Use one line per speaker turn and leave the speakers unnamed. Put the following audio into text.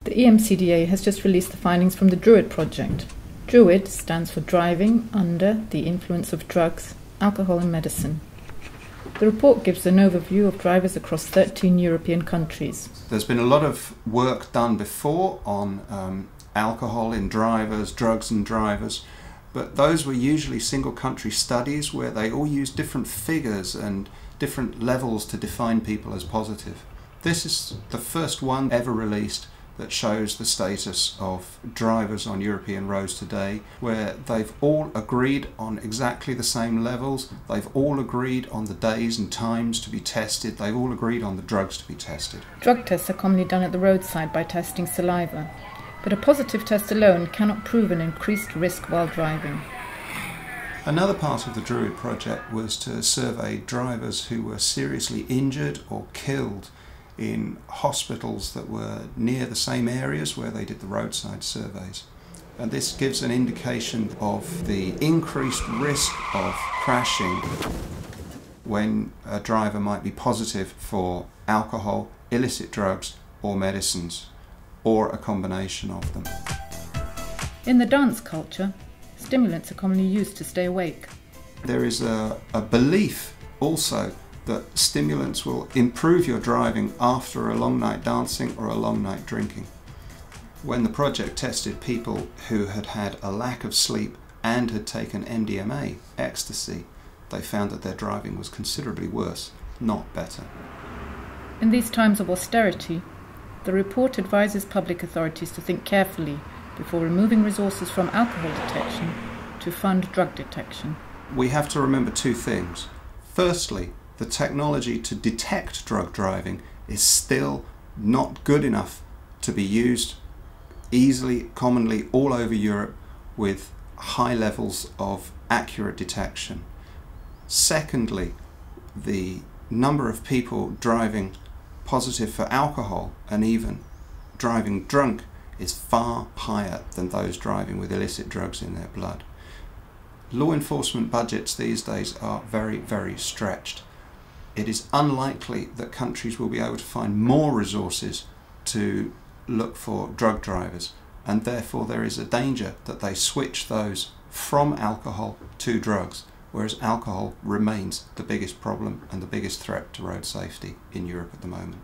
The EMCDDA has just released the findings from the DRUID project. DRUID stands for Driving Under the Influence of Drugs, Alcohol and Medicine. The report gives an overview of drivers across 13 European countries.
There's been a lot of work done before on alcohol in drivers, drugs in drivers, but those were usually single country studies where they all used different figures and different levels to define people as positive. This is the first one ever released that shows the status of drivers on European roads today, where they've all agreed on exactly the same levels, they've all agreed on the days and times to be tested, they've all agreed on the drugs to be tested.
Drug tests are commonly done at the roadside by testing saliva, but a positive test alone cannot prove an increased risk while driving.
Another part of the DRUID project was to survey drivers who were seriously injured or killed in hospitals that were near the same areas where they did the roadside surveys. And this gives an indication of the increased risk of crashing when a driver might be positive for alcohol, illicit drugs or medicines, or a combination of them.
In the dance culture, stimulants are commonly used to stay awake.
There is a belief also that stimulants will improve your driving after a long night dancing or a long night drinking. When the project tested people who had had a lack of sleep and had taken MDMA, ecstasy, they found that their driving was considerably worse, not better.
In these times of austerity, the report advises public authorities to think carefully before removing resources from alcohol detection to fund drug detection.
We have to remember two things. Firstly, the technology to detect drug driving is still not good enough to be used easily, commonly all over Europe with high levels of accurate detection. Secondly, the number of people driving positive for alcohol and even driving drunk is far higher than those driving with illicit drugs in their blood. Law enforcement budgets these days are very, very stretched. It is unlikely that countries will be able to find more resources to look for drug drivers, and therefore there is a danger that they switch those from alcohol to drugs, whereas alcohol remains the biggest problem and the biggest threat to road safety in Europe at the moment.